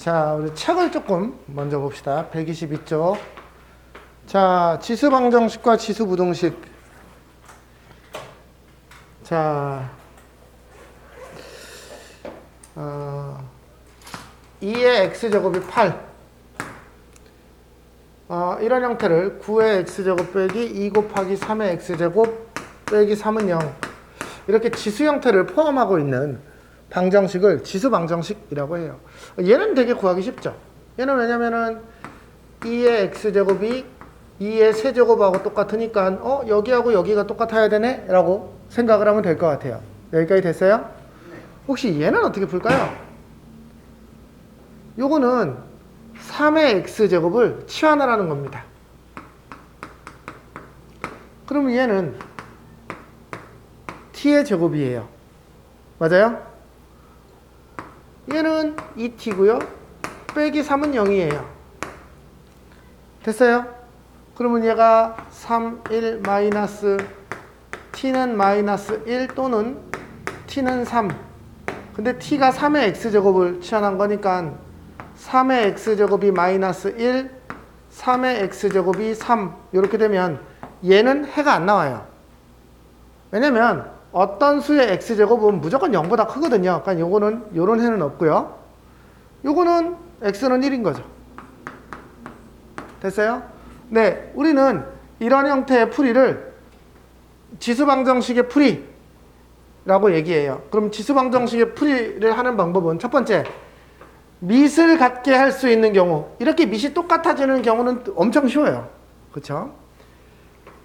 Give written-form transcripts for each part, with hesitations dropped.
자, 우리 책을 조금 먼저 봅시다. 122쪽. 자, 지수방정식과 지수부등식. 자, 2의 x제곱이 8. 이런 형태를 9의 x제곱 빼기 2 곱하기 3의 x제곱 빼기 3은 0. 이렇게 지수 형태를 포함하고 있는 방정식을 지수방정식이라고 해요. 얘는 되게 구하기 쉽죠. 얘는 왜냐면은 2의 x제곱이 2의 세제곱하고 똑같으니까 여기하고 여기가 똑같아야 되네? 라고 생각을 하면 될 것 같아요. 여기까지 됐어요? 혹시 얘는 어떻게 풀까요? 요거는 3의 x제곱을 치환을 하는 겁니다. 그러면 얘는 t의 제곱이에요. 맞아요? 얘는 2t고요. 빼기 3은 0이에요. 됐어요? 그러면 얘가 3, 1, 마이너스 t는 마이너스 1 또는 t는 3. 근데 t가 3의 x제곱을 치환한 거니까 3의 x제곱이 마이너스 1, 3의 x제곱이 3. 이렇게 되면 얘는 해가 안 나와요. 왜냐면 어떤 수의 x제곱은 무조건 0보다 크거든요. 그러니까 요거는 요런 해는 없고요. 요거는 x는 1인 거죠. 됐어요? 네, 우리는 이런 형태의 풀이를 지수방정식의 풀이라고 얘기해요. 그럼 지수방정식의 풀이를 하는 방법은 첫 번째, 밑을 같게 할 수 있는 경우, 이렇게 밑이 똑같아지는 경우는 엄청 쉬워요. 그렇죠?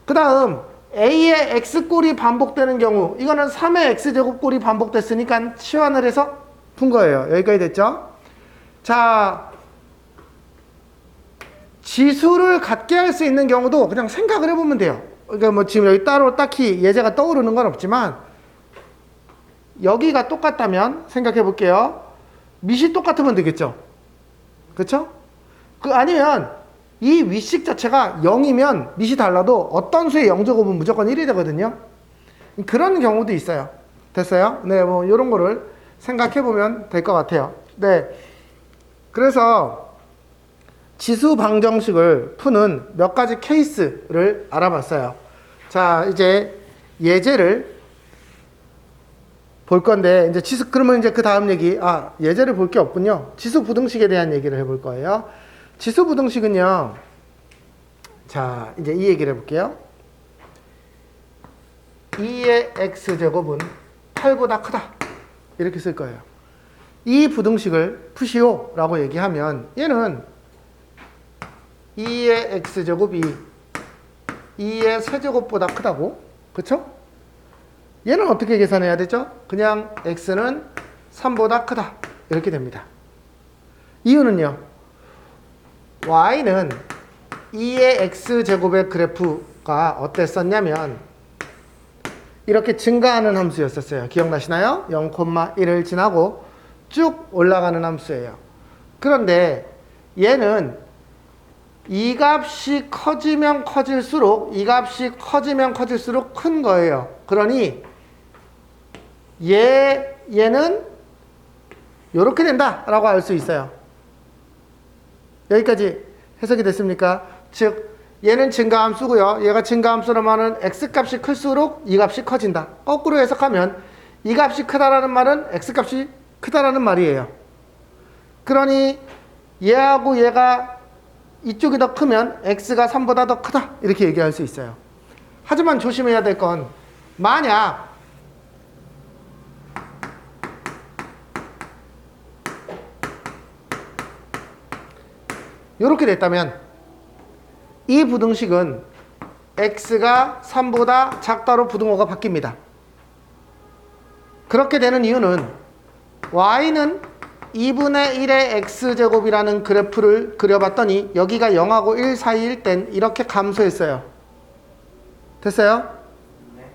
그 다음 a의 x꼴이 반복되는 경우, 이거는 3의 x제곱꼴이 반복됐으니까 치환을 해서 푼 거예요. 여기까지 됐죠? 자, 지수를 같게 할 수 있는 경우도 그냥 생각을 해보면 돼요. 그러니까 뭐 지금 여기 따로 딱히 예제가 떠오르는 건 없지만 여기가 똑같다면 생각해 볼게요. 밑이 똑같으면 되겠죠? 그렇죠? 아니면 이 윗식 자체가 0이면 밑이 달라도 어떤 수의 0제곱은 무조건 1이 되거든요. 그런 경우도 있어요. 됐어요? 네, 뭐 이런 거를 생각해 보면 될 것 같아요. 네, 그래서 지수 방정식을 푸는 몇 가지 케이스를 알아봤어요. 자, 이제 예제를 볼 건데, 이제 그러면 이제 그 다음 얘기, 예제를 볼 게 없군요. 지수 부등식에 대한 얘기를 해볼 거예요. 지수 부등식은요, 자, 이제 이 얘기를 해볼게요. 2의 x제곱은 8보다 크다. 이렇게 쓸 거예요. 이 부등식을 푸시오 라고 얘기하면 얘는 2의 x제곱이 2의 세제곱보다 크다고? 그쵸? 얘는 어떻게 계산해야 되죠? 그냥 x는 3보다 크다. 이렇게 됩니다. 이유는요, y는 2의 x제곱의 그래프가 어땠었냐면 이렇게 증가하는 함수였었어요. 기억나시나요? 0,1을 지나고 쭉 올라가는 함수예요. 그런데 얘는 이 값이 커지면 커질수록 큰 거예요. 그러니 얘는 이렇게 된다라고 알 수 있어요. 여기까지 해석이 됐습니까? 즉 얘는 증가함수고요. 얘가 증가함수라면 x값이 클수록 이 값이 커진다. 거꾸로 해석하면 이 값이 크다라는 말은 x값이 크다라는 말이에요. 그러니 얘하고 얘가 이쪽이 더 크면 x가 3보다 더 크다. 이렇게 얘기할 수 있어요. 하지만 조심해야 될 건, 만약 이렇게 됐다면 이 부등식은 x가 3보다 작다로 부등호가 바뀝니다. 그렇게 되는 이유는 y는 2분의 1의 x제곱이라는 그래프를 그려봤더니 여기가 0하고 1 사이일 땐 이렇게 감소했어요. 됐어요?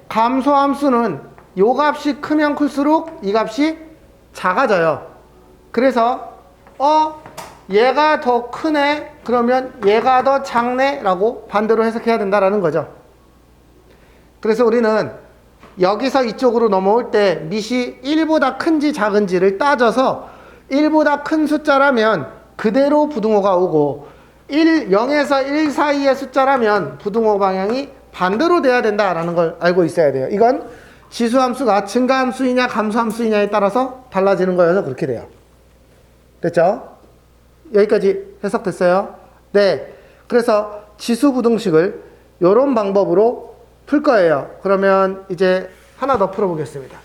감소함수는 요 값이 크면 클수록 이 값이 작아져요. 그래서 얘가 더 크네? 그러면 얘가 더 작네? 라고 반대로 해석해야 된다는 거죠. 그래서 우리는 여기서 이쪽으로 넘어올 때 밑이 1보다 큰지 작은지를 따져서 1보다 큰 숫자라면 그대로 부등호가 오고 0에서 1 사이의 숫자라면 부등호 방향이 반대로 돼야 된다라는 걸 알고 있어야 돼요. 이건 지수함수가 증가함수이냐 감소함수이냐에 따라서 달라지는 거여서 그렇게 돼요. 됐죠? 여기까지 해석됐어요? 네. 그래서 지수부등식을 이런 방법으로 풀 거예요. 그러면 이제 하나 더 풀어보겠습니다.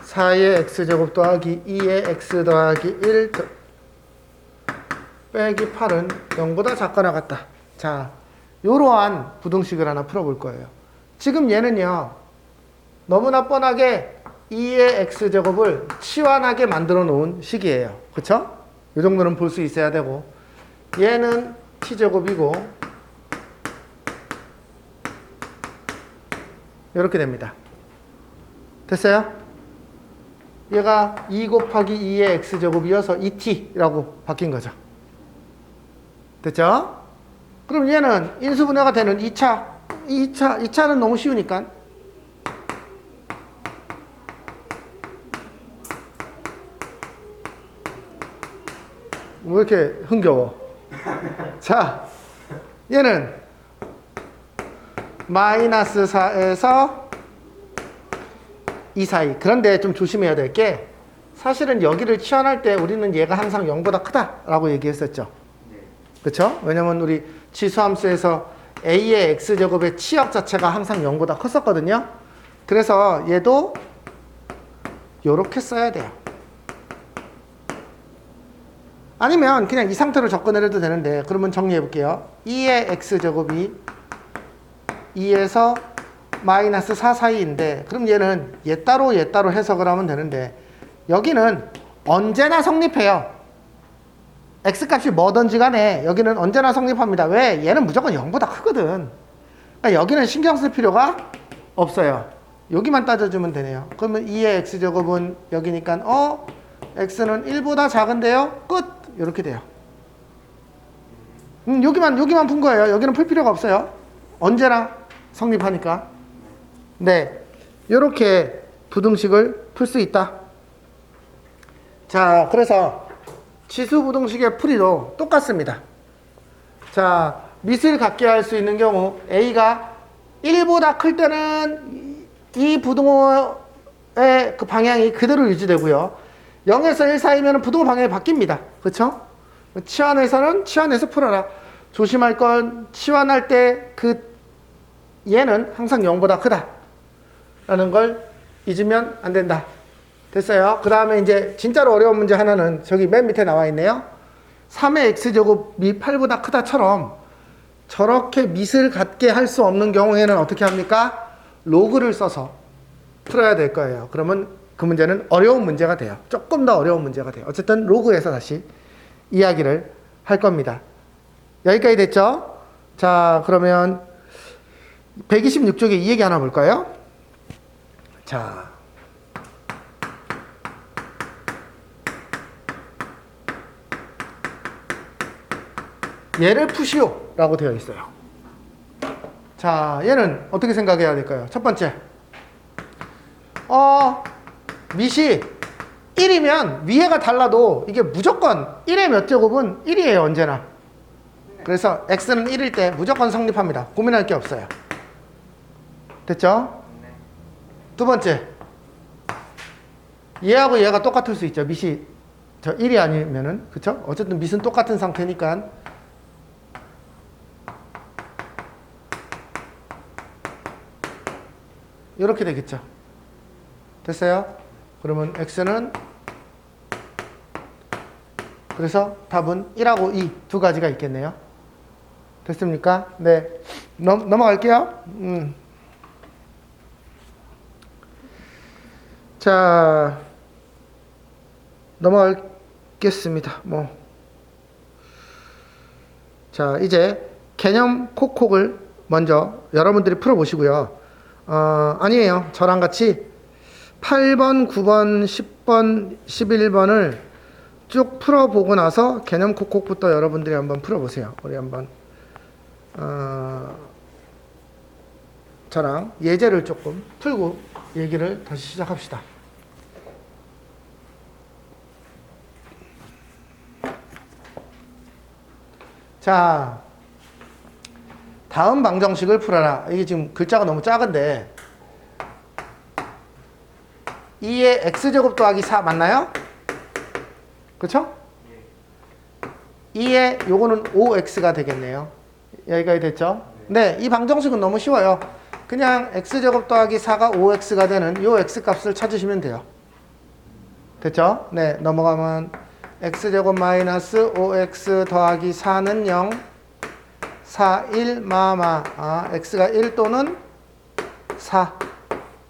4의 x제곱 더하기 2의 x 더하기 1 빼기 8은 0보다 작거나 같다. 자, 이러한 부등식을 하나 풀어볼 거예요. 지금 얘는요, 너무나 뻔하게 2의 x제곱을 치환하게 만들어 놓은 식이에요. 그쵸? 이 정도는 볼 수 있어야 되고, 얘는 t제곱이고 이렇게 됩니다. 됐어요? 얘가 2 곱하기 2의 x제곱이어서 2t라고 바뀐 거죠. 됐죠? 그럼 얘는 인수분해가 되는 2차는 너무 쉬우니까 왜 이렇게 흥겨워? 자, 얘는 마이너스 4에서 2 사이. 그런데 좀 조심해야 될 게 사실은 여기를 치환할 때 우리는 얘가 항상 0보다 크다라고 얘기했었죠. 그렇죠? 왜냐면 우리 지수함수에서 a의 x제곱의 치역 자체가 항상 0보다 컸었거든요. 그래서 얘도 요렇게 써야 돼요. 아니면 그냥 이 상태로 접근을 해도 되는데, 그러면 정리해 볼게요. 2의 x제곱이 2에서 마이너스 4 사이인데, 그럼 얘는 얘 따로 해석을 하면 되는데, 여기는 언제나 성립해요. x값이 뭐든지 간에 여기는 언제나 성립합니다. 왜? 얘는 무조건 0보다 크거든. 그러니까 여기는 신경 쓸 필요가 없어요. 여기만 따져주면 되네요. 그러면 2의 x제곱은 여기니까 x는 1보다 작은데요? 끝! 이렇게 돼요. 여기만 푼 거예요. 여기는 풀 필요가 없어요. 언제나 성립하니까. 네, 이렇게 부등식을 풀 수 있다. 자, 그래서 지수부등식의 풀이도 똑같습니다. 자, 밑을 갖게 할 수 있는 경우 a가 1보다 클 때는 이 부등호의 그 방향이 그대로 유지되고요. 0에서 1 사이면 부등호 방향이 바뀝니다. 그렇죠? 치환해서 풀어라. 조심할 건 치환할 때 얘는 항상 0보다 크다 라는 걸 잊으면 안 된다. 됐어요? 그 다음에 이제 진짜로 어려운 문제 하나는 저기 맨 밑에 나와 있네요. 3의 x제곱이 8보다 크다처럼 저렇게 밑을 갖게 할 수 없는 경우에는 어떻게 합니까? 로그를 써서 풀어야 될 거예요. 그러면 그 문제는 어려운 문제가 돼요. 조금 더 어려운 문제가 돼요. 어쨌든 로그에서 다시 이야기를 할 겁니다. 여기까지 됐죠? 자, 그러면 126쪽에 이 얘기 하나 볼까요? 자, 얘를 푸시오 라고 되어 있어요. 자, 얘는 어떻게 생각해야 될까요? 첫 번째, 밑이 1이면 위에가 달라도 이게 무조건 1의 몇 제곱은 1이에요. 언제나. 그래서 x는 1일 때 무조건 성립합니다. 고민할 게 없어요. 됐죠? 두 번째, 얘하고 얘가 똑같을 수 있죠. 밑이 저 1이 아니면은. 그쵸? 어쨌든 밑은 똑같은 상태니까 이렇게 되겠죠. 됐어요? 그러면 x는, 그래서 답은 1하고 2 두 가지가 있겠네요. 됐습니까? 네. 넘어갈게요. 자, 넘어가겠습니다. 자, 이제 개념 콕콕을 먼저 여러분들이 풀어보시고요. 아니에요. 저랑 같이 8번, 9번, 10번, 11번을 쭉 풀어보고 나서 개념 콕콕부터 여러분들이 한번 풀어보세요. 우리 한번 저랑 예제를 조금 풀고 얘기를 다시 시작합시다. 자, 다음 방정식을 풀어라. 이게 지금 글자가 너무 작은데 2의 x제곱 더하기 4 맞나요? 그쵸? 2의 요거는 5x가 되겠네요. 여기까지 됐죠? 네, 이 방정식은 너무 쉬워요. 그냥 x제곱 더하기 4가 5x가 되는 요 x값을 찾으시면 돼요. 됐죠? 네, 넘어가면 x제곱 마이너스 5x 더하기 4는 0, 4, 1, 마마. x가 1 또는 4.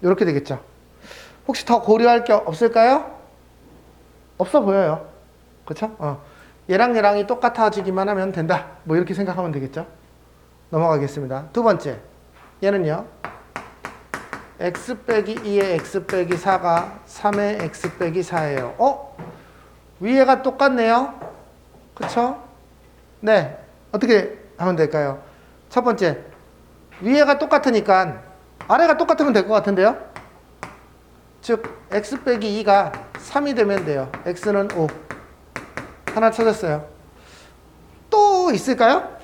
이렇게 되겠죠. 혹시 더 고려할 게 없을까요? 없어 보여요. 그쵸? 얘랑 얘랑이 똑같아지기만 하면 된다. 뭐 이렇게 생각하면 되겠죠. 넘어가겠습니다. 두 번째. 얘는요. x 빼기 2의 x 빼기 4가 3의 x 빼기 4예요. 위에가 똑같네요. 그쵸? 네. 어떻게 하면 될까요? 첫 번째. 위에가 똑같으니까 아래가 똑같으면 될 것 같은데요. 즉 x 빼기 2가 3이 되면 돼요. x는 5. 하나 찾았어요. 또 있을까요?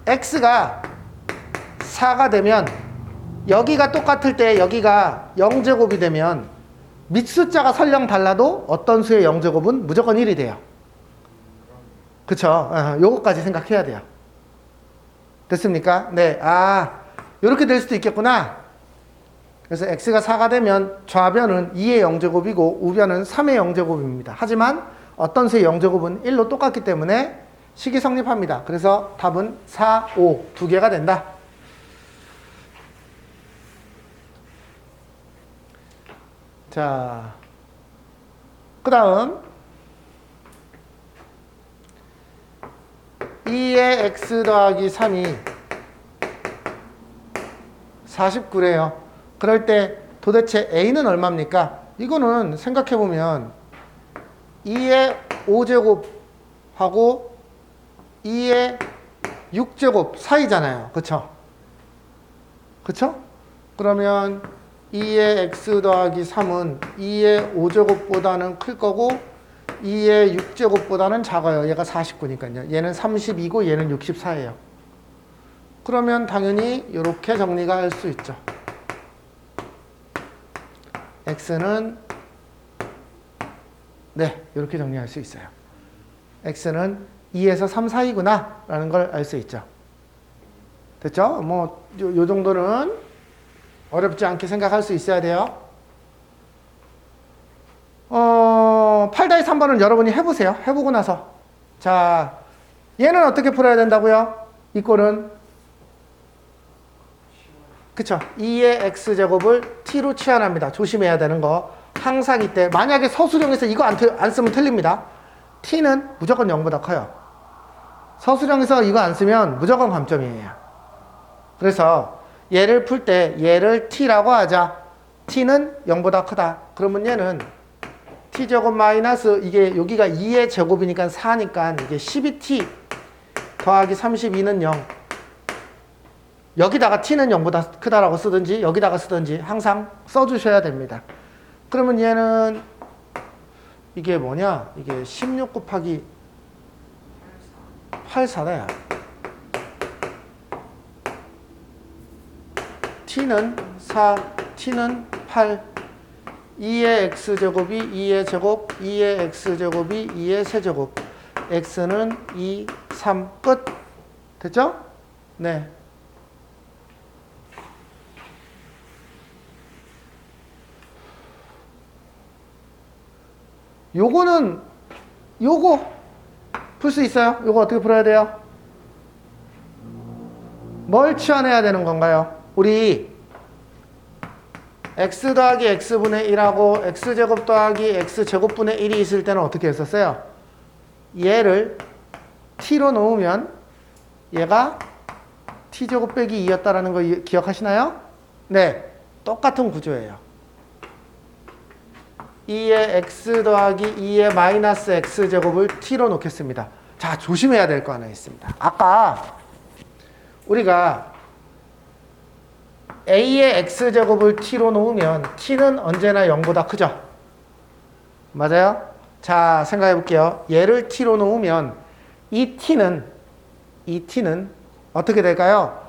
x가 4가 되면 여기가 똑같을 때 여기가 0제곱이 되면 밑숫자가 설령 달라도 어떤 수의 0제곱은 무조건 1이 돼요. 그쵸? 요거까지 생각해야 돼요. 됐습니까? 네. 요렇게 될 수도 있겠구나. 그래서 x가 4가 되면 좌변은 2의 0제곱이고 우변은 3의 0제곱입니다. 하지만 어떤 수의 0제곱은 1로 똑같기 때문에 식이 성립합니다. 그래서 답은 4, 5 두 개가 된다. 자, 그 다음 2의 x 더하기 3이 49래요. 그럴 때 도대체 a는 얼마입니까? 이거는 생각해보면 2의 5제곱하고 2의 6제곱 사이잖아요. 그쵸? 그쵸? 그러면 2의 x 더하기 3은 2의 5제곱보다는 클 거고 2의 6제곱보다는 작아요. 얘가 49니까요. 얘는 32고 얘는 64예요. 그러면 당연히 이렇게 정리가 할 수 있죠. x는 네, 이렇게 정리할 수 있어요. x는 2에서 3 사이구나 라는 걸 알 수 있죠. 됐죠? 뭐 요 정도는 어렵지 않게 생각할 수 있어야 돼요. 8-3번은 여러분이 해보세요. 해보고 나서. 자, 얘는 어떻게 풀어야 된다고요? 이 꼴은 그쵸? 2의 x제곱을 t로 치환합니다. 조심해야 되는 거. 항상 이때 만약에 서술형에서 이거 안 쓰면 틀립니다. t는 무조건 0보다 커요. 서술형에서 이거 안 쓰면 무조건 감점이에요. 그래서 얘를 풀 때 얘를 t라고 하자. t는 0보다 크다. 그러면 얘는 t제곱 마이너스 이게 여기가 2의 제곱이니까 4니까 이게 12t 더하기 32는 0. 여기다가 t는 0보다 크다라고 쓰든지 여기다가 쓰든지 항상 써주셔야 됩니다. 그러면 얘는 이게 뭐냐? 이게 16 곱하기 84다. t는 4, t는 8, 2의 x제곱이 2의 제곱, 2의 x제곱이 2의 세제곱, x는 2, 3, 끝. 됐죠? 네. 요거 풀 수 있어요? 요거 어떻게 풀어야 돼요? 뭘 치환해야 되는 건가요? 우리 x 더하기 x분의 1하고 x제곱 더하기 x제곱분의 1이 있을 때는 어떻게 했었어요? 얘를 t로 놓으면 얘가 t제곱 빼기 2였다라는 거 기억하시나요? 네, 똑같은 구조예요. 2의 x 더하기 2의 마이너스 x제곱을 t로 놓겠습니다. 자, 조심해야 될 거 하나 있습니다. 아까 우리가 a의 x제곱을 t로 놓으면 t는 언제나 0보다 크죠? 맞아요? 자, 생각해 볼게요. 얘를 t로 놓으면 이 t는 어떻게 될까요?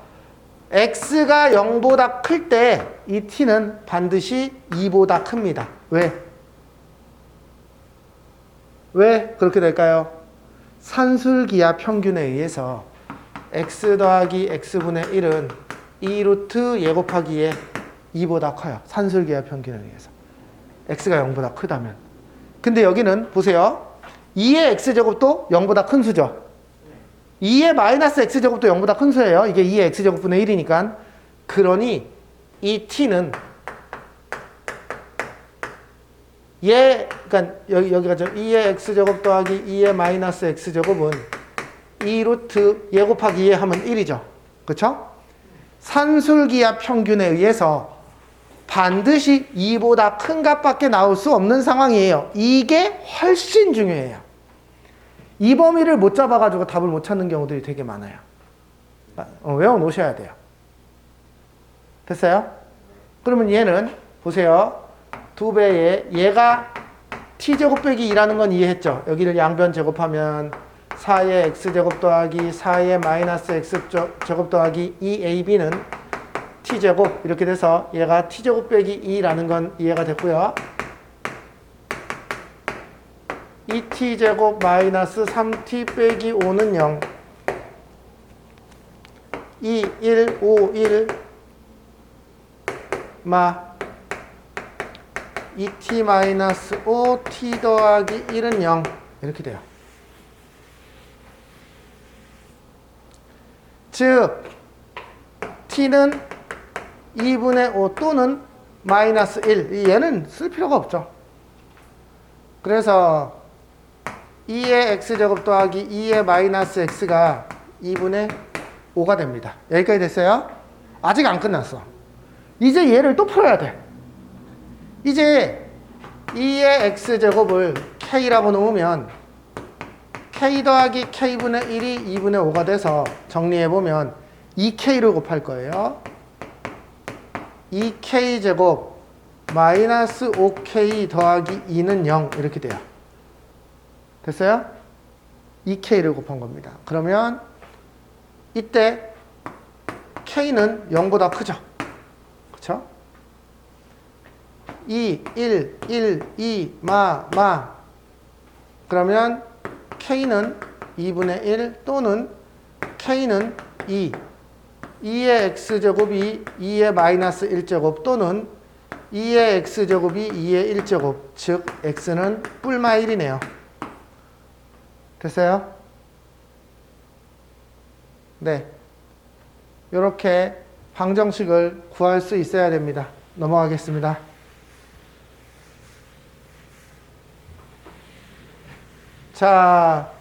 x가 0보다 클 때 이 t는 반드시 2보다 큽니다. 왜 그렇게 될까요? 산술기하 평균에 의해서 x 더하기 x분의 1은 2루트 예 곱하기 에 2보다 커요. 산술기하 평균에 의해서. x가 0보다 크다면. 근데 여기는 보세요. 2의 x제곱도 0보다 큰 수죠. 2의 마이너스 x제곱도 0보다 큰 수예요. 이게 2의 x제곱분의 1이니까. 그러니 이 t는 그러니까 여기가 2의 x제곱 더하기 2의 마이너스 x제곱은 2루트 예 곱하기 2 하면 1이죠. 그렇죠? 산술기하 평균에 의해서 반드시 2보다 큰 값밖에 나올 수 없는 상황이에요. 이게 훨씬 중요해요. 이 범위를 못 잡아가지고 답을 못 찾는 경우들이 되게 많아요. 외워놓으셔야 돼요. 됐어요? 그러면 얘는 보세요. 2배에 얘가 t제곱 빼기 2라는 건 이해했죠? 여기를 양변 제곱하면 4의 x제곱 더하기 4의 마이너스 x제곱 더하기 2ab는 t제곱 이렇게 돼서 얘가 t제곱 빼기 2라는 건 이해가 됐고요. 2t제곱 마이너스 3t 빼기 5는 0 2, 1, 5, 1 2t 마이너스 5t 더하기 1은 0 이렇게 돼요. 즉 t는 2분의 5 또는 마이너스 1 얘는 쓸 필요가 없죠. 그래서 2의 x제곱 더하기 2의 마이너스 x가 2분의 5가 됩니다. 여기까지 됐어요? 아직 안 끝났어. 이제 얘를 또 풀어야 돼. 이제 2의 x제곱을 k라고 놓으면 k 더하기 k분의 1이 2분의 5가 돼서 정리해보면 2k를 곱할 거예요. 2k제곱 마이너스 5k 더하기 2는 0 이렇게 돼요. 됐어요? 2k를 곱한 겁니다. 그러면 이때 k는 0보다 크죠? 그쵸? 2, 1, 1, 2, 그러면 k는 2분의 1 또는 k는 2. 2의 x제곱이 2의 마이너스 1제곱 또는 2의 x제곱이 2의 1제곱. 즉 x는 뿔마 1이네요. 됐어요? 네. 이렇게 방정식을 구할 수 있어야 됩니다. 넘어가겠습니다. 자,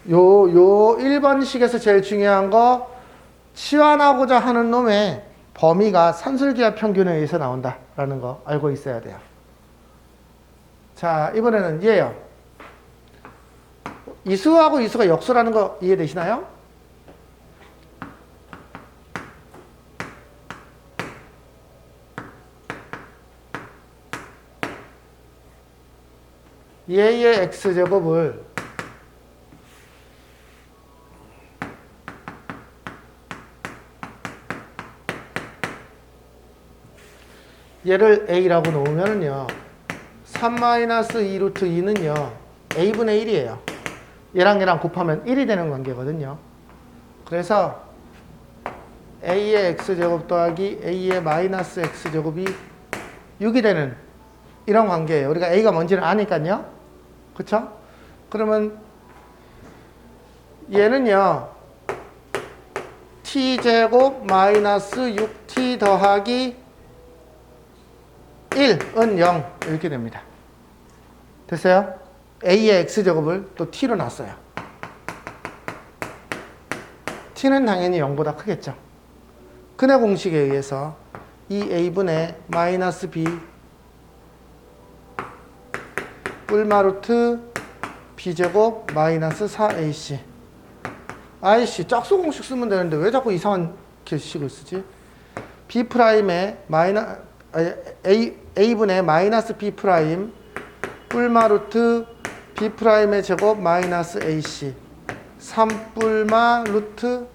요 1번식에서 제일 중요한 거 치환하고자 하는 놈의 범위가 산술기하 평균에 의해서 나온다라는 거 알고 있어야 돼요. 자, 이번에는 얘예요. 이수하고 이수가 역수라는 거 이해되시나요? 얘의 x제곱을 얘를 a라고 놓으면요 3-2루트 2는요 a분의 1이에요. 얘랑 얘랑 곱하면 1이 되는 관계거든요. 그래서 a의 x제곱 더하기 a의 마이너스 x제곱이 6이 되는 이런 관계예요. 우리가 a가 뭔지를 아니까요. 그쵸? 그러면 얘는요 t제곱 마이너스 6t 더하기 1은 0 이렇게 됩니다. 됐어요? a의 x제곱을 또 t로 놨어요. t는 당연히 0보다 크겠죠. 근해 공식에 의해서 이 a분의 마이너스 b 뿔마 루트 b제곱 마이너스 4ac. ic 짝수 공식 쓰면 되는데 왜 자꾸 이상한 게식을 쓰지? b 프라임에 a분의 마이너스 b 프라임 뿔마 루트 b 프라임의 제곱 마이너스 ac 3뿔마 루트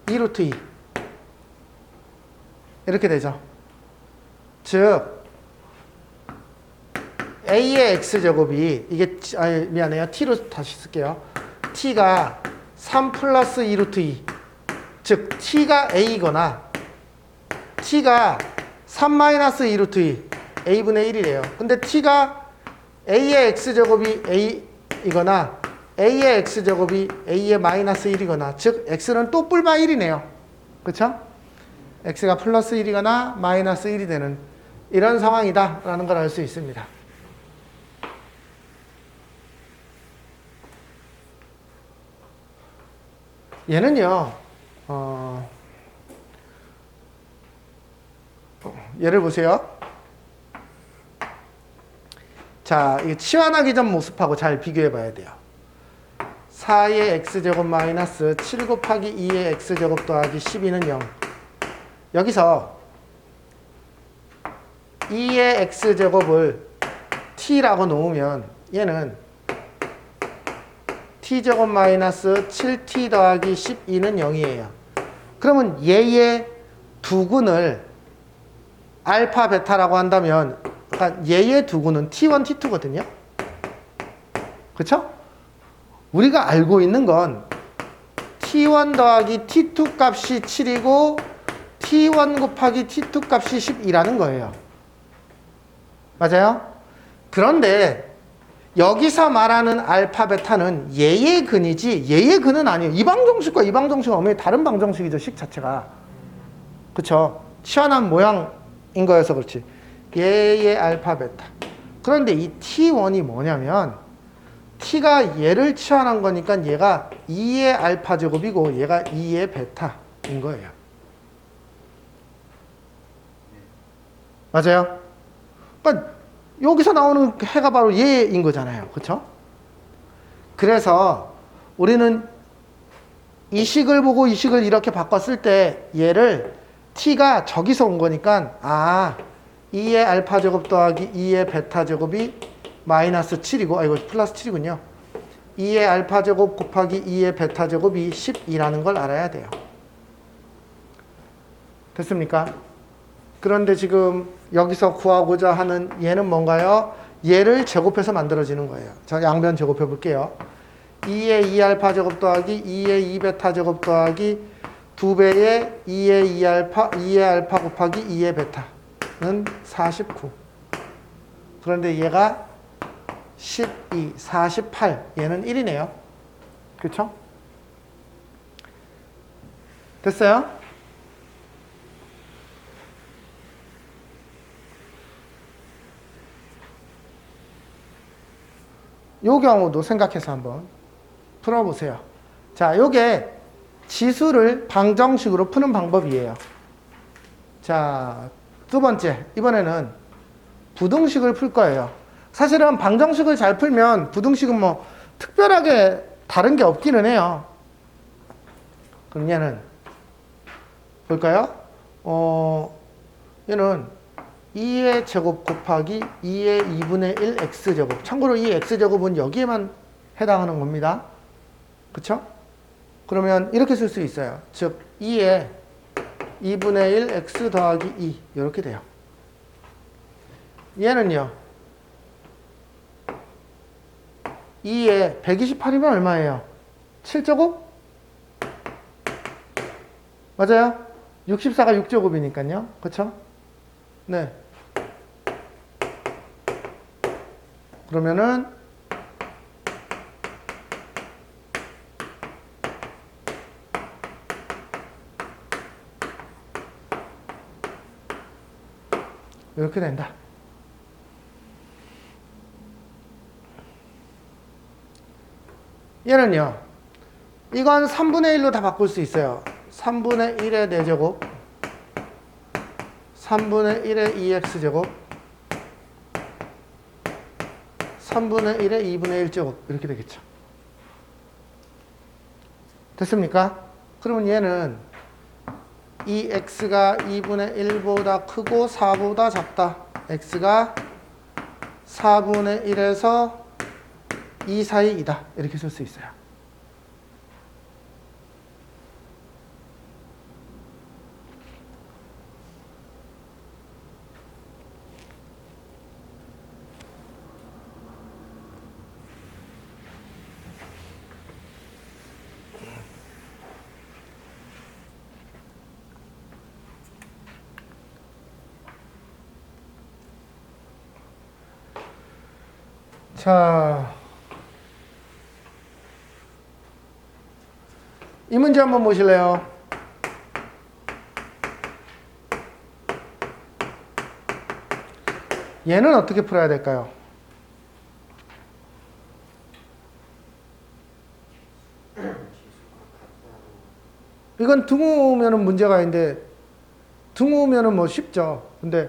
2 루트 2 이렇게 되죠. 즉 a의 x제곱이 이게 미안해요. t로 다시 쓸게요. t가 3 플러스 2 루트 2 즉 t가 a거나 t가 3 마이너스 2 루트 2 a분의 1이래요. 근데 t가 a의 x제곱이 a이거나 a의 x제곱이 a의 마이너스 1이거나 즉 x는 또 뿔마 1이네요. 그렇죠? x가 플러스 1이거나 마이너스 1이 되는 이런 상황이다 라는 걸 알 수 있습니다. 얘는요 얘를 보세요. 자, 이 치환하기 전 모습하고 잘 비교해 봐야 돼요. 4의 x제곱 마이너스 7 곱하기 2의 x제곱 더하기 12는 0. 여기서 2의 x제곱을 t라고 놓으면 얘는 t제곱 마이너스 7t 더하기 12는 0이에요. 그러면 얘의 두근을 알파 베타라고 한다면 그러니까 얘의 두근은 t1, t2거든요. 그렇죠? 우리가 알고 있는 건 t1 더하기 t2 값이 7이고 t1 곱하기 t2 값이 12라는 거예요. 맞아요? 그런데 여기서 말하는 알파 베타는 얘의 근이지 얘의 근은 아니에요. 이 방정식과 이 방정식은 엄연히 다른 방정식이죠. 식 자체가. 그쵸? 치환한 모양인 거여서 그렇지. 얘의 알파 베타. 그런데 이 t1이 뭐냐면 t가 얘를 치환한 거니까 얘가 2의 알파 제곱이고 얘가 2의 베타인 거예요. 맞아요? 그러니까 여기서 나오는 해가 바로 얘인 거잖아요. 그렇죠? 그래서 우리는 이 식을 보고 이 식을 이렇게 바꿨을 때 얘를 t가 저기서 온 거니까 2의 알파 제곱 더하기 2의 베타 제곱이 마이너스 7이고 이거 플러스 7이군요. 2의 알파 제곱 곱하기 2의 베타 제곱이 12라는 걸 알아야 돼요. 됐습니까? 그런데 지금 여기서 구하고자 하는 얘는 뭔가요? 얘를 제곱해서 만들어지는 거예요. 자, 양변 제곱해 볼게요. 2의 2알파 제곱 더하기 2의 2베타 제곱 더하기 2배의 2의 2의 알파 곱하기 2의 베타는 49. 그런데 얘가 12, 48. 얘는 1이네요. 그렇죠? 됐어요? 요 경우도 생각해서 한번 풀어보세요. 자, 요게 지수를 방정식으로 푸는 방법이에요. 자, 두 번째. 이번에는 부등식을 풀 거예요. 사실은 방정식을 잘 풀면 부등식은 뭐 특별하게 다른 게 없기는 해요. 그럼 얘는 볼까요? 얘는 2의 제곱 곱하기 2의 2분의 1 x제곱. 참고로 이 x제곱은 여기에만 해당하는 겁니다. 그쵸? 그러면 이렇게 쓸 수 있어요. 즉 2의 2분의 1 x 더하기 2 이렇게 돼요. 얘는요 2의 128이면 얼마예요? 7제곱? 맞아요? 64가 6제곱이니까요. 그쵸? 네. 그러면은 이렇게 된다. 얘는요. 이건 3분의 1로 다 바꿀 수 있어요. 3분의 1의 4제곱 3분의 1의 2x제곱 3분의 1에 2분의 1제곱 이렇게 되겠죠. 됐습니까? 그러면 얘는 이 x가 2분의 1보다 크고 4보다 작다. x가 4분의 1에서 2 사이이다. 이렇게 쓸 수 있어요. 자, 이 문제 한번 보실래요? 얘는 어떻게 풀어야 될까요? 이건 등호면은 문제가 있는데 등호면은 뭐 쉽죠. 근데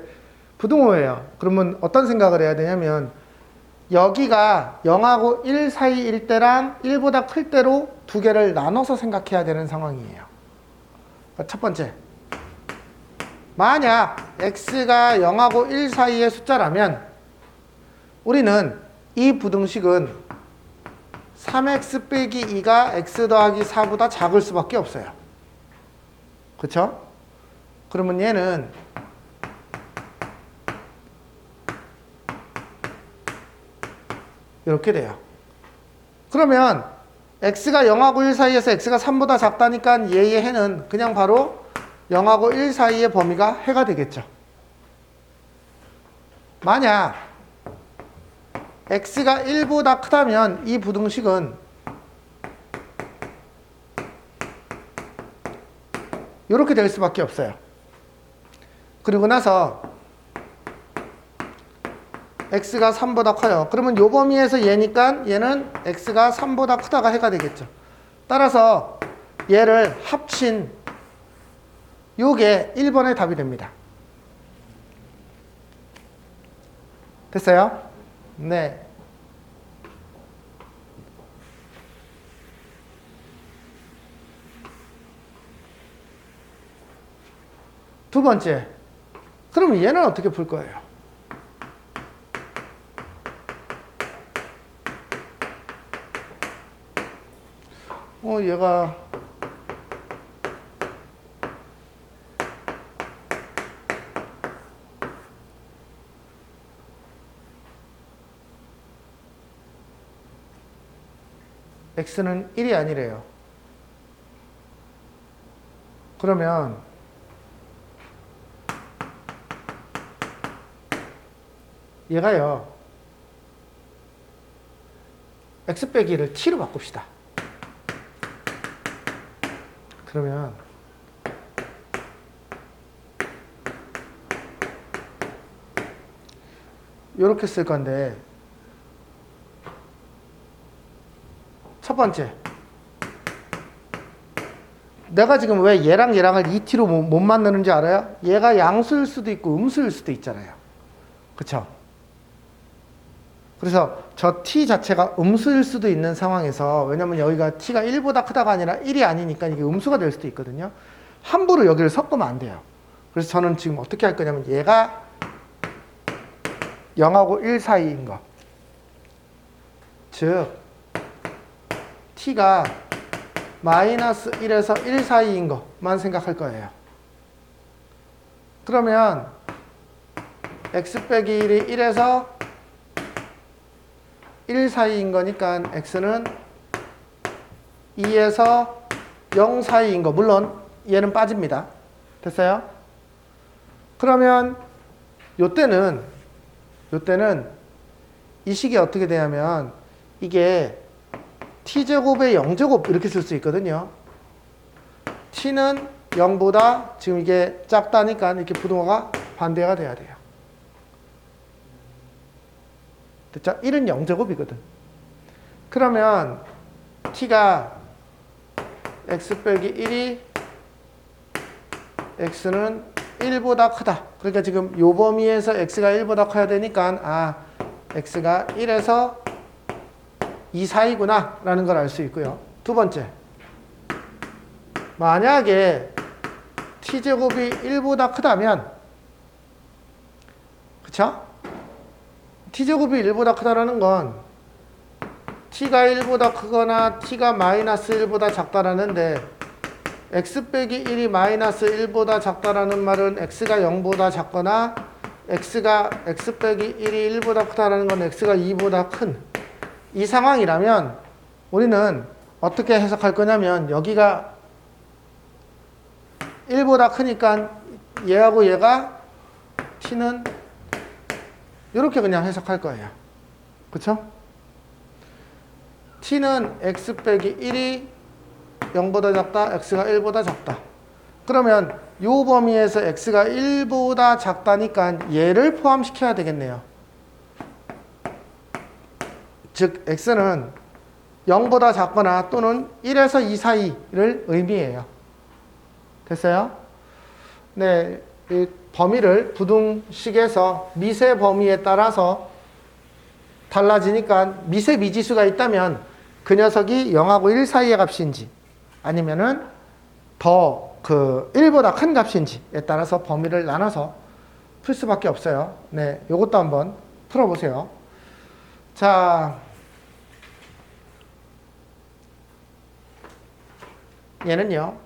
부등호예요. 그러면 어떤 생각을 해야 되냐면 여기가 0하고 1 사이일 때랑 1보다 클 때로 두 개를 나눠서 생각해야 되는 상황이에요. 첫 번째, 만약 x가 0하고 1 사이의 숫자라면 우리는 이 부등식은 3x 빼기 2가 x 더하기 4보다 작을 수밖에 없어요. 그쵸? 그러면 얘는 이렇게 돼요. 그러면 x가 0하고 1 사이에서 x가 3보다 작다니까 얘의 해는 그냥 바로 0하고 1 사이의 범위가 해가 되겠죠. 만약 x가 1보다 크다면 이 부등식은 이렇게 될 수밖에 없어요. 그리고 나서 x가 3보다 커요. 그러면 요 범위에서 얘니까 얘는 x가 3보다 크다가 해가 되겠죠. 따라서 얘를 합친 요게 1번의 답이 됩니다. 됐어요? 네. 두 번째. 그러면 얘는 어떻게 풀 거예요? 얘가 x는 1이 아니래요. 그러면 얘가요 x 빼기를 t로 바꿉시다. 그러면 이렇게 쓸 건데 첫 번째, 내가 지금 왜 얘랑 얘랑을 2t로 못 만드는지 알아요? 얘가 양수일 수도 있고 음수일 수도 있잖아요. 그쵸? 그래서 저 t 자체가 음수일 수도 있는 상황에서, 왜냐면 여기가 t가 1보다 크다가 아니라 1이 아니니까 이게 음수가 될 수도 있거든요. 함부로 여기를 섞으면 안 돼요. 그래서 저는 지금 어떻게 할 거냐면 얘가 0하고 1 사이인 거, 즉 t가 마이너스 1에서 1 사이인 것만 생각할 거예요. 그러면 x 빼기 1이 1에서 1 사이인 거니까 x는 2에서 0 사이인 거, 물론 얘는 빠집니다. 됐어요? 그러면 요때는 이 식이 어떻게 되냐면 이게 t제곱의 0제곱 이렇게 쓸 수 있거든요. t는 0보다 지금 이게 작다니까 이렇게 부등호가 반대가 돼야 돼요. 됐죠? 1은 0제곱이거든. 그러면 t가 x 빼기 1이 x는 1보다 크다. 그러니까 지금 요 범위에서 x가 1보다 커야 되니까 x가 1에서 2 사이구나 라는 걸 알 수 있고요. 두 번째, 만약에 t제곱이 1보다 크다면, 그쵸? t제곱이 1보다 크다라는 건 t가 1보다 크거나 t가 마이너스 1보다 작다라는데, x 빼기 1이 마이너스 1보다 작다라는 말은 x가 0보다 작거나 x가 x 빼기 1이 1보다 크다라는 건 x가 2보다 큰 이 상황이라면 우리는 어떻게 해석할 거냐면, 여기가 1보다 크니까 얘하고 얘가 t는 이렇게 그냥 해석할 거예요. 그쵸? t는 x 빼기 1이 0보다 작다, x가 1보다 작다. 그러면 이 범위에서 x가 1보다 작다니까 얘를 포함시켜야 되겠네요. 즉 x는 0보다 작거나 또는 1에서 2 사이를 의미해요. 됐어요? 네, 이 범위를 부등식에서 미세 범위에 따라서 달라지니까 미세 미지수가 있다면 그 녀석이 0하고 1 사이의 값인지 아니면은 더 1보다 큰 값인지에 따라서 범위를 나눠서 풀 수밖에 없어요. 네, 요것도 한번 풀어보세요. 자, 얘는요,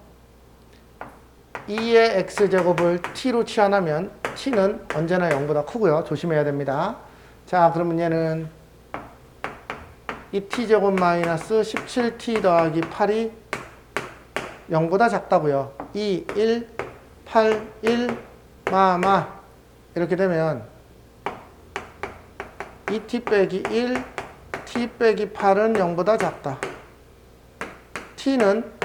2의 x제곱을 t로 치환하면 t는 언제나 0보다 크고요. 조심해야 됩니다. 자, 그러면 얘는 이 t제곱 마이너스 17t 더하기 8이 0보다 작다고요. 2, 1, 8, 1, 마마 이렇게 되면 2t 빼기 1, t 빼기 8은 0보다 작다. t는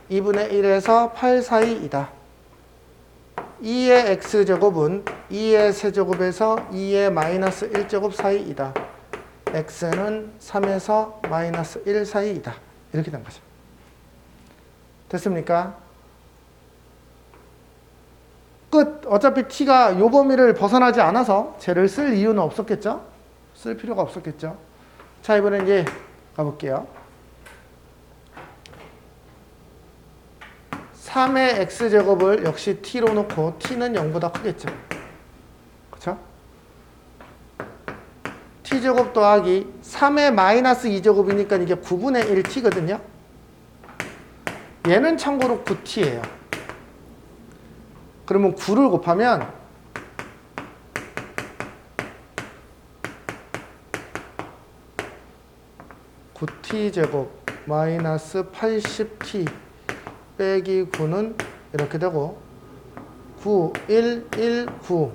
2분의 1에서 8 사이이다. 2의 x제곱은 2의 세제곱에서 2의 마이너스 1제곱 사이이다. x는 3에서 마이너스 1 사이이다. 이렇게 된 거죠. 됐습니까? 끝. 어차피 t가 요 범위를 벗어나지 않아서 쟤를 쓸 이유는 없었겠죠? 쓸 필요가 없었겠죠? 자, 이번엔 이제 가볼게요. 3의 x제곱을 역시 t로 놓고 t는 0보다 크겠죠. 그쵸? t제곱 더하기 3의 마이너스 2제곱이니까 이게 9분의 1t거든요. 얘는 참고로 9t예요. 그러면 9를 곱하면 9t제곱 마이너스 80t 빼기 9는 이렇게 되고 9, 1, 1, 9,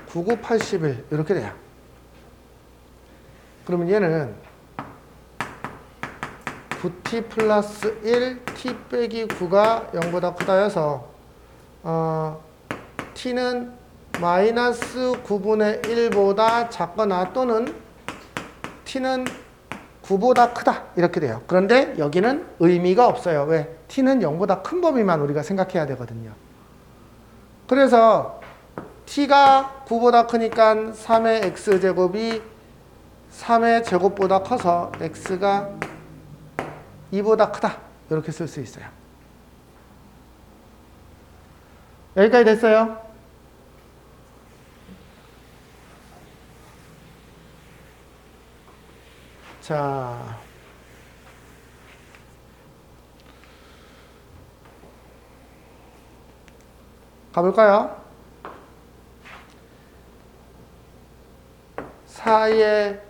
9, 9, 81 이렇게 돼요. 그러면 얘는 9t 플러스 1, t 빼기 9가 0보다 크다 해서 t는 마이너스 9분의 1보다 작거나 또는 t는 9보다 크다 이렇게 돼요. 그런데 여기는 의미가 없어요. 왜? t는 0보다 큰 범위만 우리가 생각해야 되거든요. 그래서 t가 9보다 크니까 3의 x제곱이 3의 제곱보다 커서 x가 2보다 크다 이렇게 쓸 수 있어요. 여기까지 됐어요? 자, 가볼까요? 4의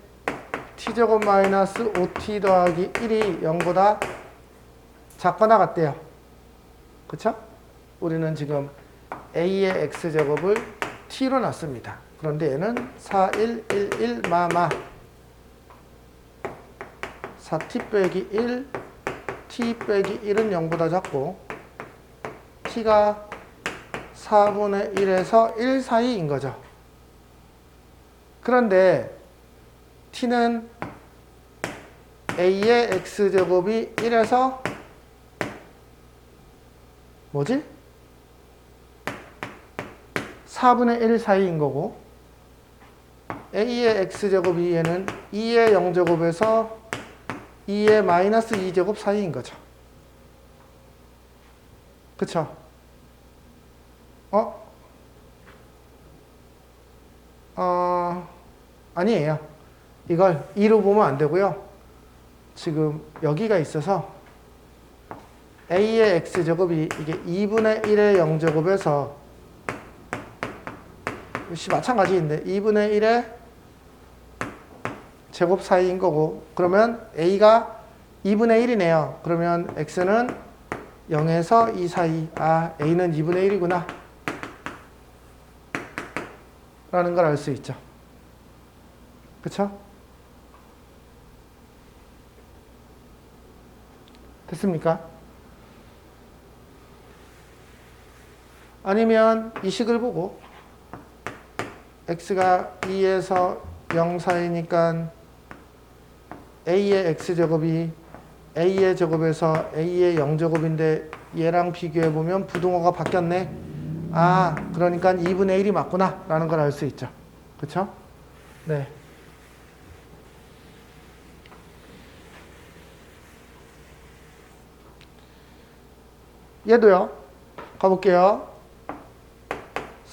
t제곱 마이너스 5t 더하기 1이 0보다 작거나 같대요. 그쵸? 우리는 지금 a의 x제곱을 t로 놨습니다. 그런데 얘는 4, 1, 1, 1, 마마 4t 빼기 1, t 빼기 1은 0보다 작고 t가 4분의 1에서 1 사이인 거죠. 그런데 t는 a의 x제곱이 1에서 뭐지? 4분의 1 사이인 거고 a의 x제곱이 얘는 2의 0제곱에서 2의 마이너스 2제곱 사이인 거죠. 그쵸? 아니에요. 이걸 2로 보면 안 되고요. 지금 여기가 있어서 a의 x제곱이 이게 2분의 1의 0제곱에서 마찬가지인데 2분의 1의 제곱 사이인 거고, 그러면 a가 2분의 1이네요. 그러면 x는 0에서 2 사이. 아, a는 2분의 1이구나 라는 걸 알 수 있죠. 그쵸? 됐습니까? 아니면 이 식을 보고 x가 2에서 0 사이니까 a의 x제곱이 a의 제곱에서 a의 0제곱인데 얘랑 비교해보면 부등호가 바뀌었네. 아, 그러니까 2분의 1이 맞구나 라는 걸 알 수 있죠. 그쵸? 네. 얘도요. 가볼게요.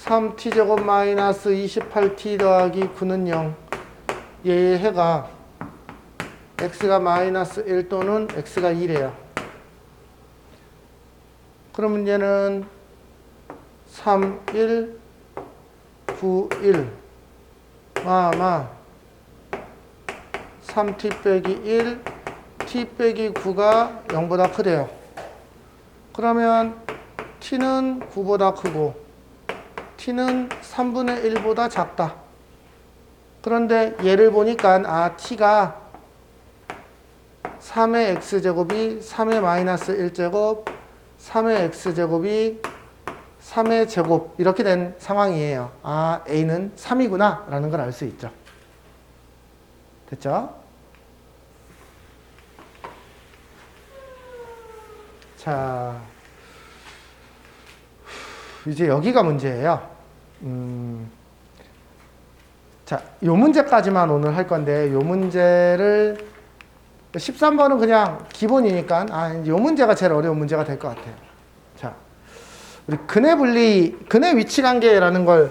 3t제곱 마이너스 28t 더하기 9는 0. 얘의 해가 x가 마이너스 1 또는 x가 2래요. 그러면 얘는 3, 1, 9, 1. 3t 빼기 1, t 빼기 9가 0보다 크대요. 그러면 t는 9보다 크고 t는 3분의 1보다 작다. 그런데 얘를 보니까 t가 3의 x제곱이 3의 마이너스 1제곱, 3의 x제곱이 3의 제곱 이렇게 된 상황이에요. 아, a는 3이구나 라는 걸 알 수 있죠. 됐죠? 자, 이제 여기가 문제예요. 자, 요 문제까지만 오늘 할 건데, 요 문제를 13번은 그냥 기본이니까, 요 문제가 제일 어려운 문제가 될 것 같아요. 자, 우리 근의 분리, 근의 위치 관계라는 걸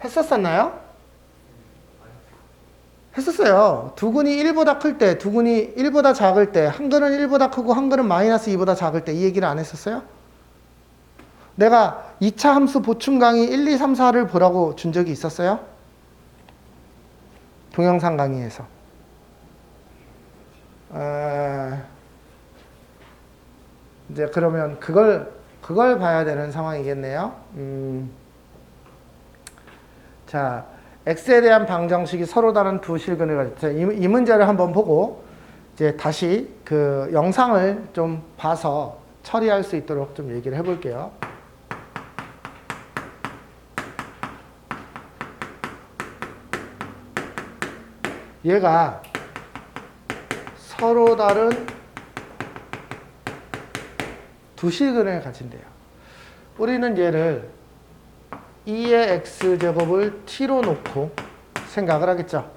했었었나요? 했었어요. 두 근이 1보다 클 때, 두 근이 1보다 작을 때, 한 근은 1보다 크고 한 근은 마이너스 2보다 작을 때, 이 얘기를 안 했었어요? 내가 2차 함수 보충 강의 1, 2, 3, 4를 보라고 준 적이 있었어요? 동영상 강의에서. 이제 그러면 그걸 봐야 되는 상황이겠네요. 자, x에 대한 방정식이 서로 다른 두 실근을 가졌죠. 이 문제를 한번 보고 이제 다시 그 영상을 좀 봐서 처리할 수 있도록 좀 얘기를 해볼게요. 얘가 서로 다른 두 실근을 가진대요. 우리는 얘를 2의 x제곱을 t로 놓고 생각을 하겠죠.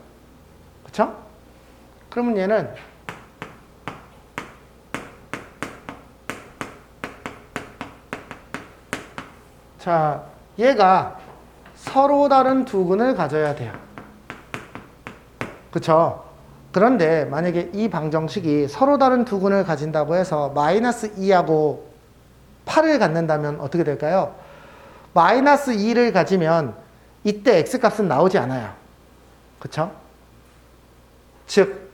그쵸? 그러면 얘는 자, 얘가 서로 다른 두 근을 가져야 돼요. 그쵸? 그런데 만약에 이 방정식이 서로 다른 두 근을 가진다고 해서 마이너스 2하고 8을 갖는다면 어떻게 될까요? 마이너스 2를 가지면 이때 x값은 나오지 않아요. 그쵸? 즉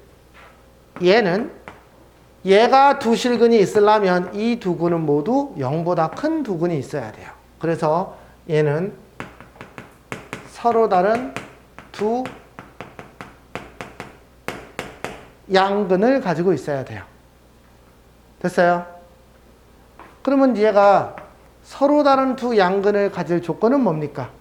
얘가 두 실근이 있으려면 이 두 근은 모두 0보다 큰 두 근이 있어야 돼요. 그래서 얘는 서로 다른 두 양근을 가지고 있어야 돼요. 됐어요? 그러면 얘가 서로 다른 두 양근을 가질 조건은 뭡니까?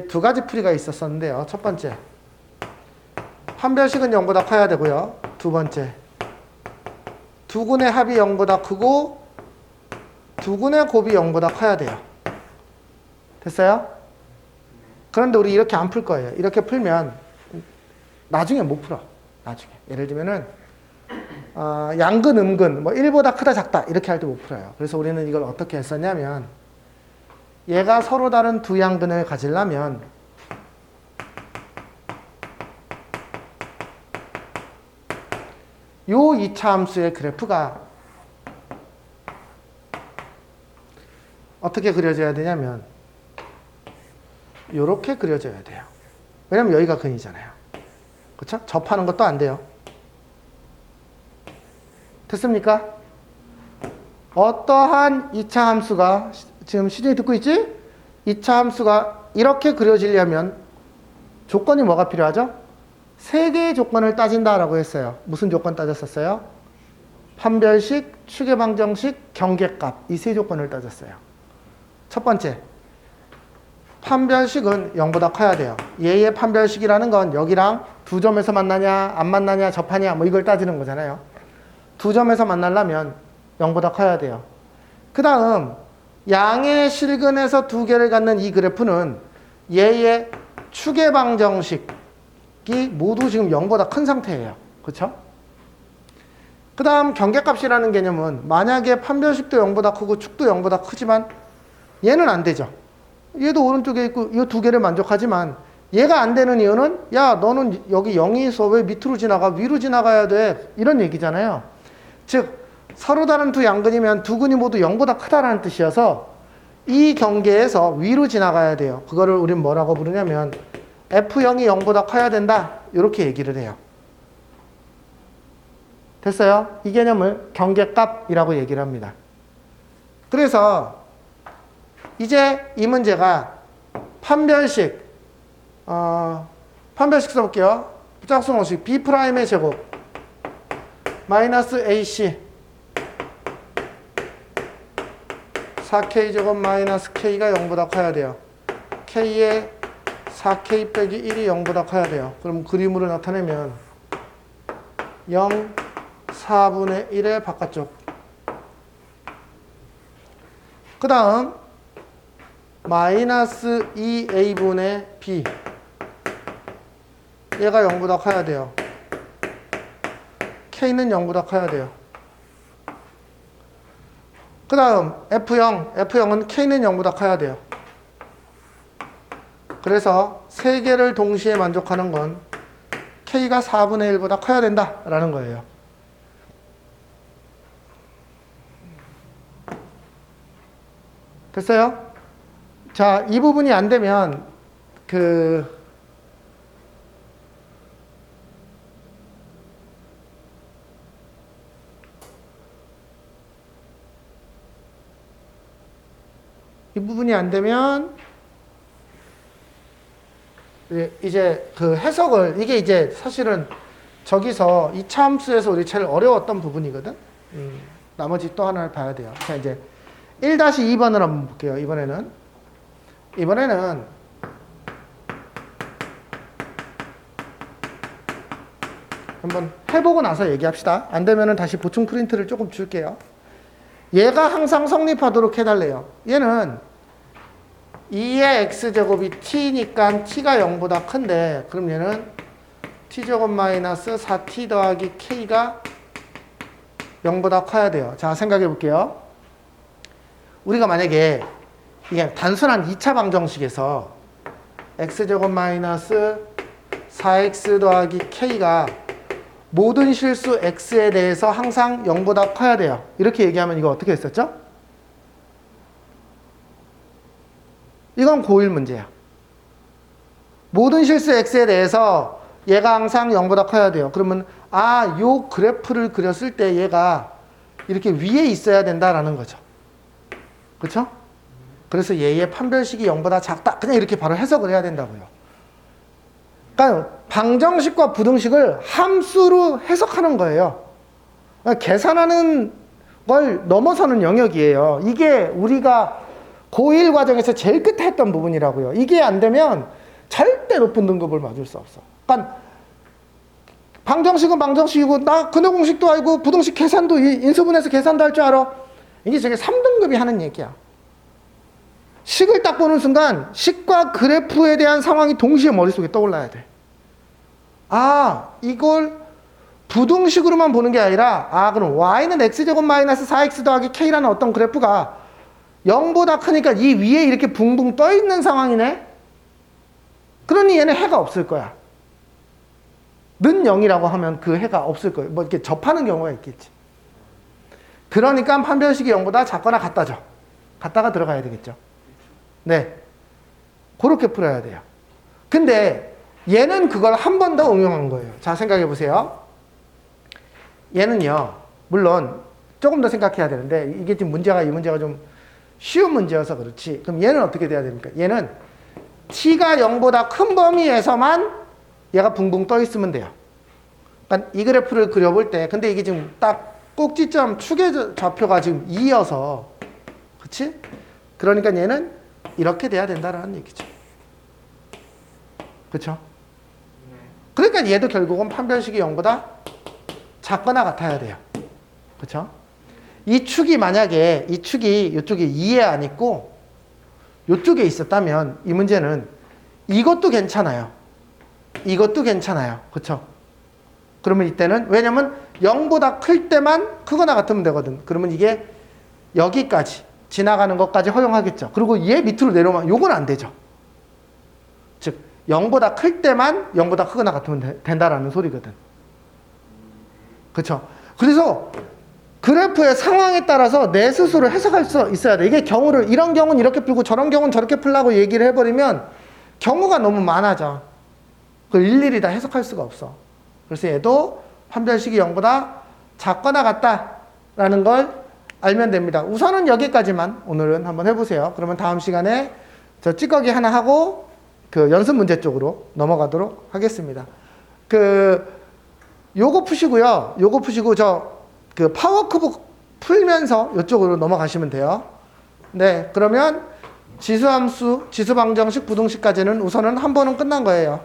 두 가지 풀이가 있었었는데요. 첫 번째, 판별식은 0보다 커야 되고요. 두 번째, 두 근의 합이 0보다 크고 두 근의 곱이 0보다 커야 돼요. 됐어요? 그런데 우리 이렇게 안 풀 거예요. 이렇게 풀면 나중에 못 풀어. 나중에. 예를 들면은 양근, 음근, 뭐 1보다 크다, 작다 이렇게 할 때 못 풀어요. 그래서 우리는 이걸 어떻게 했었냐면 얘가 서로 다른 두 양근을 가지려면 요 2차 함수의 그래프가 어떻게 그려져야 되냐면 요렇게 그려져야 돼요. 왜냐면 여기가 근이잖아요. 그렇죠? 접하는 것도 안 돼요. 됐습니까? 어떠한 2차 함수가 지금 시중에 듣고 있지? 2차 함수가 이렇게 그려지려면 조건이 뭐가 필요하죠? 세 개의 조건을 따진다라고 했어요. 무슨 조건 따졌었어요? 판별식, 추계방정식, 경계값 이 세 조건을 따졌어요. 첫 번째, 판별식은 0보다 커야 돼요. 얘의 판별식이라는 건 여기랑 두 점에서 만나냐, 안 만나냐, 접하냐 뭐 이걸 따지는 거잖아요. 두 점에서 만나려면 0보다 커야 돼요. 그 다음 양의 실근에서 두 개를 갖는 이 그래프는 얘의 추계방정식이 모두 지금 0보다 큰 상태예요. 그렇죠? 그 다음 경계값이라는 개념은 만약에 판별식도 0보다 크고 축도 0보다 크지만 얘는 안 되죠. 얘도 오른쪽에 있고 이 두 개를 만족하지만 얘가 안 되는 이유는 야 너는 여기 0이 있어 왜 밑으로 지나가 위로 지나가야 돼 이런 얘기잖아요. 즉 서로 다른 두 양근이면 두 근이 모두 0보다 크다라는 뜻이어서 이 경계에서 위로 지나가야 돼요. 그거를 우린 뭐라고 부르냐면 F0이 0보다 커야 된다 이렇게 얘기를 해요. 됐어요? 이 개념을 경계값이라고 얘기를 합니다. 그래서 이제 이 문제가 판별식 써볼게요. 짝수공식 B'의 제곱 마이너스 AC 4K 제곱 마이너스 K가 0보다 커야 돼요. K의 4K 빼기 1이 0보다 커야 돼요. 그럼 그림으로 나타내면 0, 4분의 1의 바깥쪽. 그 다음 마이너스 2A분의 B 얘가 0보다 커야 돼요. K는 0보다 커야 돼요. 그 다음 F0은 K는 0보다 커야 돼요. 그래서 세 개를 동시에 만족하는 건 K가 4분의 1보다 커야 된다라는 거예요. 됐어요? 자, 이 부분이 안 되면 이 부분이 안 되면 이제 그 해석을 이게 이제 사실은 저기서 이 함수에서 우리 제일 어려웠던 부분이거든. 나머지 또 하나를 봐야 돼요. 자, 이제 1-2번을 한번 볼게요. 이번에는 한번 해보고 나서 얘기합시다. 안 되면은 다시 보충 프린트를 조금 줄게요. 얘가 항상 성립하도록 해달래요. 얘는 2의 x제곱이 t니까 t가 0보다 큰데 그럼 얘는 t제곱 마이너스 4t 더하기 k가 0보다 커야 돼요. 자, 생각해 볼게요. 우리가 만약에 이게 단순한 2차 방정식에서 x제곱 마이너스 4x 더하기 k가 모든 실수 x에 대해서 항상 0보다 커야 돼요. 이렇게 얘기하면 이거 어떻게 했었죠? 이건 고1 문제야. 모든 실수 x에 대해서 얘가 항상 0보다 커야 돼요. 그러면 요 그래프를 그렸을 때 얘가 이렇게 위에 있어야 된다라는 거죠. 그렇죠? 그래서 얘의 판별식이 0보다 작다. 그냥 이렇게 바로 해석을 해야 된다고요. 그러니까 방정식과 부등식을 함수로 해석하는 거예요. 그러니까 계산하는 걸 넘어서는 영역이에요. 이게 우리가 고1 과정에서 제일 끝에 했던 부분이라고요. 이게 안 되면 절대 높은 등급을 맞을 수 없어. 그러니까 방정식은 방정식이고 나 근호공식도 알고 부등식 계산도 인수분해서 계산도 할 줄 알아. 이게 저게 3등급이 하는 얘기야. 식을 딱 보는 순간 식과 그래프에 대한 상황이 동시에 머릿속에 떠올라야 돼. 아, 이걸 부등식으로만 보는 게 아니라, 아, 그럼 y는 x제곱 마이너스 4x 더하기 k라는 어떤 그래프가 0보다 크니까 이 위에 이렇게 붕붕 떠 있는 상황이네? 그러니 얘는 해가 없을 거야. 는 0이라고 하면 그 해가 없을 거예요. 뭐 이렇게 접하는 경우가 있겠지. 그러니까 판별식이 0보다 작거나 같다죠. 같다가 들어가야 되겠죠. 네. 그렇게 풀어야 돼요. 근데 얘는 그걸 한 번 더 응용한 거예요. 자, 생각해 보세요. 얘는요, 물론 조금 더 생각해야 되는데, 이게 지금 이 문제가 좀 쉬운 문제여서 그렇지. 그럼 얘는 어떻게 돼야 됩니까? 얘는 t가 0보다 큰 범위에서만 얘가 붕붕 떠 있으면 돼요. 그러니까 이 그래프를 그려볼 때, 근데 이게 지금 딱 꼭지점 축의 좌표가 지금 2여서, 그치? 그러니까 얘는 이렇게 돼야 된다라는 얘기죠. 그쵸? 그러니까 얘도 결국은 판별식이 0보다 작거나 같아야 돼요. 그쵸? 이 축이 만약에, 이 축이 이쪽에 2에 안 있고, 이쪽에 있었다면, 이 문제는 이것도 괜찮아요. 이것도 괜찮아요. 그쵸? 그러면 이때는, 왜냐면 0보다 클 때만 크거나 같으면 되거든. 그러면 이게 여기까지 지나가는 것까지 허용하겠죠. 그리고 얘 밑으로 내려오면 요건 안 되죠. 즉 0보다 클 때만 0보다 크거나 같으면 된다라는 소리거든. 그렇죠? 그래서 그래프의 상황에 따라서 내 스스로 해석할 수 있어야 돼. 이게 경우를 이런 경우는 이렇게 풀고 저런 경우는 저렇게 풀라고 얘기를 해버리면 경우가 너무 많아져. 그걸 일일이 다 해석할 수가 없어. 그래서 얘도 판별식이 0보다 작거나 같다라는 걸 알면 됩니다. 우선은 여기까지만 오늘은 한번 해보세요. 그러면 다음 시간에 저 찌꺼기 하나 하고 그 연습 문제 쪽으로 넘어가도록 하겠습니다. 요거 푸시고요. 요거 푸시고 그 파워큐브 풀면서 이쪽으로 넘어가시면 돼요. 네, 그러면 지수함수, 지수방정식, 부등식까지는 우선은 한 번은 끝난 거예요.